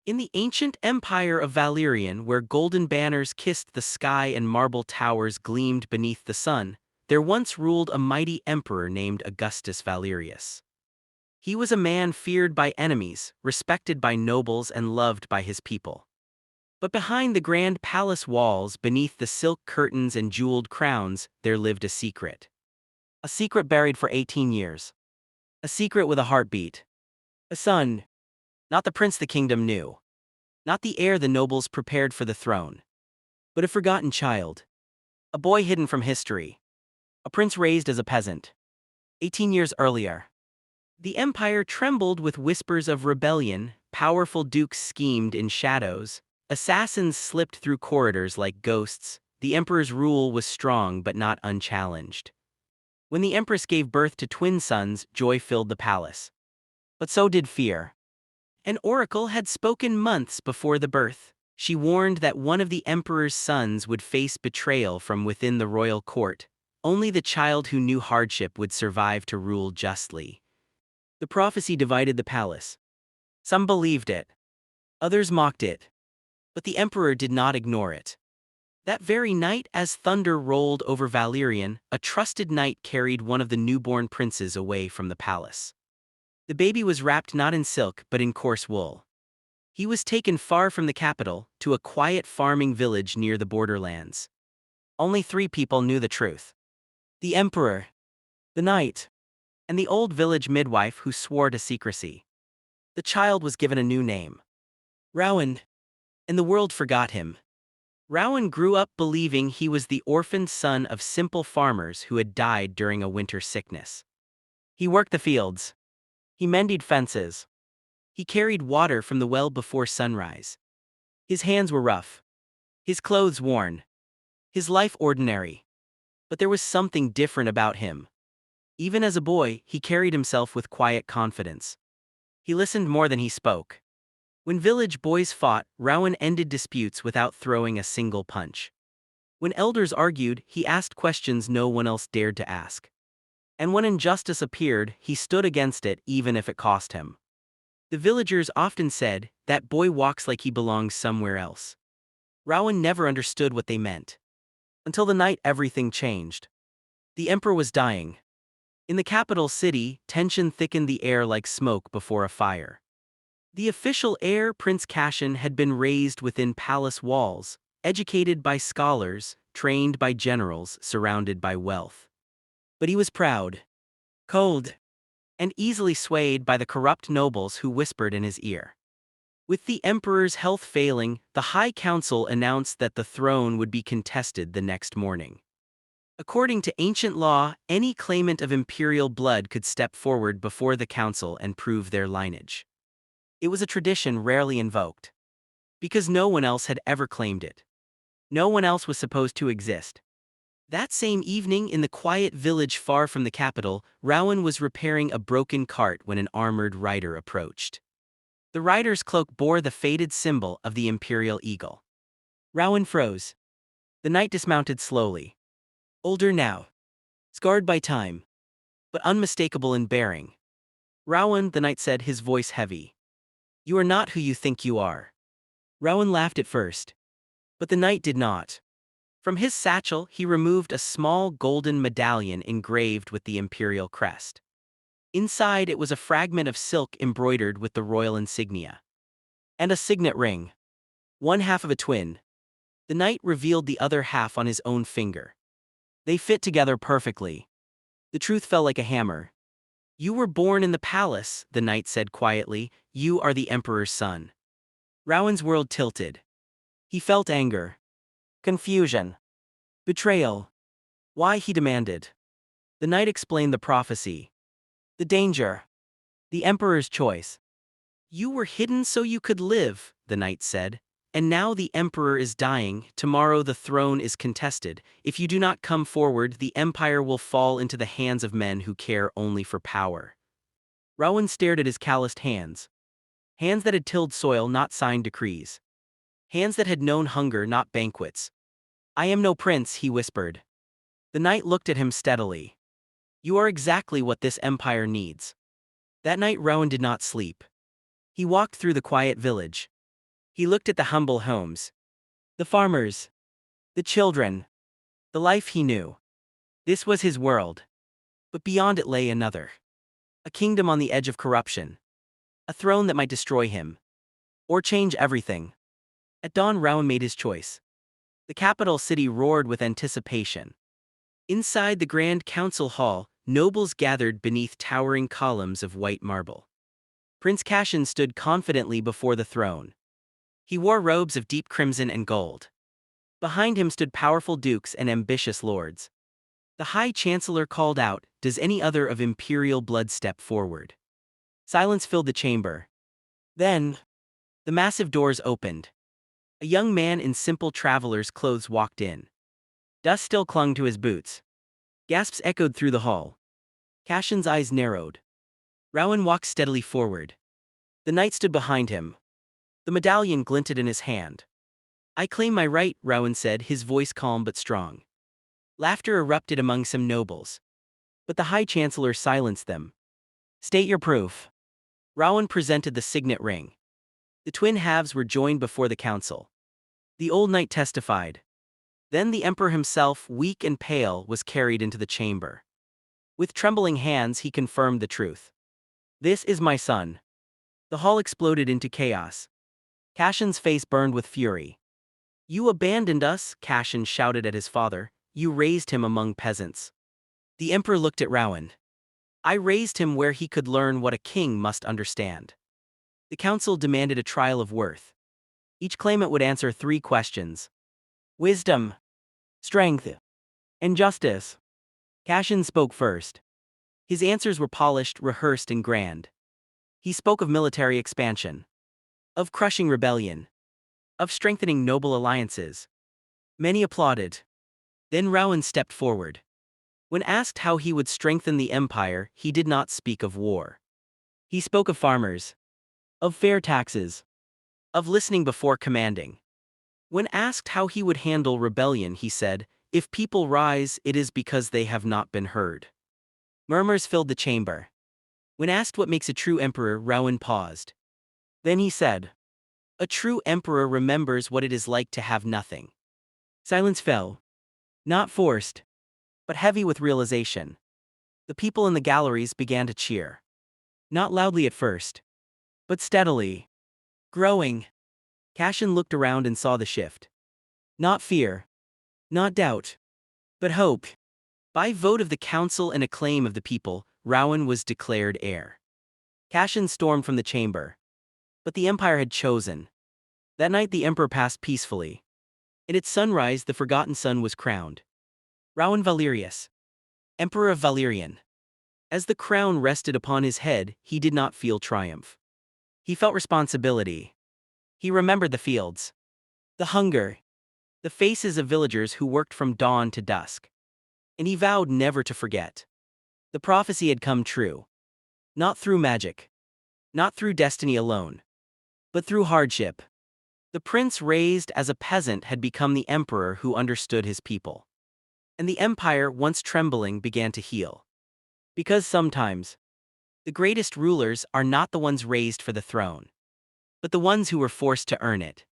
In the ancient empire of Valerian, where golden banners kissed the sky and marble towers gleamed beneath the sun, there once ruled a mighty emperor named Augustus Valerius. He was a man feared by enemies, respected by nobles, and loved by his people. But behind the grand palace walls, beneath the silk curtains and jeweled crowns, there lived a secret. A secret buried for 18 years. A secret with a heartbeat. A son. Not the prince the kingdom knew. Not the heir the nobles prepared for the throne. But a forgotten child. A boy hidden from history. A prince raised as a peasant. 18 years earlier. The empire trembled with whispers of rebellion, powerful dukes schemed in shadows, assassins slipped through corridors like ghosts. The emperor's rule was strong but not unchallenged. When the empress gave birth to twin sons, joy filled the palace. But so did fear. An oracle had spoken months before the birth. She warned that one of the emperor's sons would face betrayal from within the royal court. Only the child who knew hardship would survive to rule justly. The prophecy divided the palace. Some believed it. Others mocked it. But the emperor did not ignore it. That very night, as thunder rolled over Valerian, a trusted knight carried one of the newborn princes away from the palace. The baby was wrapped not in silk but in coarse wool. He was taken far from the capital, to a quiet farming village near the borderlands. Only 3 people knew the truth. The emperor, the knight, and the old village midwife who swore to secrecy. The child was given a new name. Rowan. And the world forgot him. Rowan grew up believing he was the orphaned son of simple farmers who had died during a winter sickness. He worked the fields. He mended fences. He carried water from the well before sunrise. His hands were rough. His clothes worn. His life ordinary. But there was something different about him. Even as a boy, he carried himself with quiet confidence. He listened more than he spoke. When village boys fought, Rowan ended disputes without throwing a single punch. When elders argued, he asked questions no one else dared to ask. And when injustice appeared, he stood against it even if it cost him. The villagers often said, "That boy walks like he belongs somewhere else." Rowan never understood what they meant. Until the night everything changed. The emperor was dying. In the capital city, tension thickened the air like smoke before a fire. The official heir, Prince Cassian, had been raised within palace walls, educated by scholars, trained by generals, surrounded by wealth. But he was proud, cold, and easily swayed by the corrupt nobles who whispered in his ear. With the emperor's health failing, the High Council announced that the throne would be contested the next morning. According to ancient law, any claimant of imperial blood could step forward before the council and prove their lineage. It was a tradition rarely invoked. Because no one else had ever claimed it. No one else was supposed to exist. That same evening, in the quiet village far from the capital, Rowan was repairing a broken cart when an armored rider approached. The rider's cloak bore the faded symbol of the imperial eagle. Rowan froze. The knight dismounted slowly. Older now. Scarred by time. But unmistakable in bearing. "Rowan," the knight said, his voice heavy. "You are not who you think you are." Rowan laughed at first. But the knight did not. From his satchel, he removed a small golden medallion engraved with the imperial crest. Inside, it was a fragment of silk embroidered with the royal insignia. And a signet ring. One half of a twin. The knight revealed the other half on his own finger. They fit together perfectly. The truth fell like a hammer. "You were born in the palace," the knight said quietly. "You are the emperor's son." Rowan's world tilted. He felt anger. Confusion. Betrayal. "Why?" he demanded. The knight explained the prophecy. The danger. The emperor's choice. "You were hidden so you could live," the knight said. "And now the emperor is dying. Tomorrow the throne is contested. If you do not come forward, the empire will fall into the hands of men who care only for power." Rowan stared at his calloused hands. Hands that had tilled soil, not signed decrees. Hands that had known hunger, not banquets. "I am no prince," he whispered. The knight looked at him steadily. "You are exactly what this empire needs." That night Rowan did not sleep. He walked through the quiet village. He looked at the humble homes, the farmers, the children, the life he knew. This was his world. But beyond it lay another. A kingdom on the edge of corruption. A throne that might destroy him. Or change everything. At dawn, Rowan made his choice. The capital city roared with anticipation. Inside the grand council hall, nobles gathered beneath towering columns of white marble. Prince Cassian stood confidently before the throne. He wore robes of deep crimson and gold. Behind him stood powerful dukes and ambitious lords. The High Chancellor called out, "Does any other of imperial blood step forward?" Silence filled the chamber. Then, the massive doors opened. A young man in simple traveler's clothes walked in. Dust still clung to his boots. Gasps echoed through the hall. Cassian's eyes narrowed. Rowan walked steadily forward. The knight stood behind him. The medallion glinted in his hand. "I claim my right," Rowan said, his voice calm but strong. Laughter erupted among some nobles. But the High Chancellor silenced them. "State your proof." Rowan presented the signet ring. The twin halves were joined before the council. The old knight testified. Then the emperor himself, weak and pale, was carried into the chamber. With trembling hands he confirmed the truth. "This is my son." The hall exploded into chaos. Cassian's face burned with fury. "You abandoned us," Cassian shouted at his father. "You raised him among peasants." The emperor looked at Rowan. "I raised him where he could learn what a king must understand." The council demanded a trial of worth. Each claimant would answer 3 questions. Wisdom, strength, and justice. Cassian spoke first. His answers were polished, rehearsed, and grand. He spoke of military expansion, of crushing rebellion, of strengthening noble alliances. Many applauded. Then Rowan stepped forward. When asked how he would strengthen the empire, he did not speak of war. He spoke of farmers, of fair taxes, of listening before commanding. When asked how he would handle rebellion, he said, "If people rise, it is because they have not been heard." Murmurs filled the chamber. When asked what makes a true emperor, Rowan paused. Then he said, "A true emperor remembers what it is like to have nothing." Silence fell. Not forced, but heavy with realization. The people in the galleries began to cheer. Not loudly at first, but steadily. Growing. Cassian looked around and saw the shift. Not fear. Not doubt. But hope. By vote of the council and acclaim of the people, Rowan was declared heir. Cassian stormed from the chamber. But the empire had chosen. That night the emperor passed peacefully. And at sunrise the forgotten son was crowned. Rowan Valerius, Emperor of Valerian. As the crown rested upon his head, he did not feel triumph. He felt responsibility. He remembered the fields, the hunger, the faces of villagers who worked from dawn to dusk. And he vowed never to forget. The prophecy had come true. Not through magic. Not through destiny alone. But through hardship. The prince raised as a peasant had become the emperor who understood his people. And the empire, once trembling, began to heal. Because sometimes, the greatest rulers are not the ones raised for the throne, but the ones who were forced to earn it.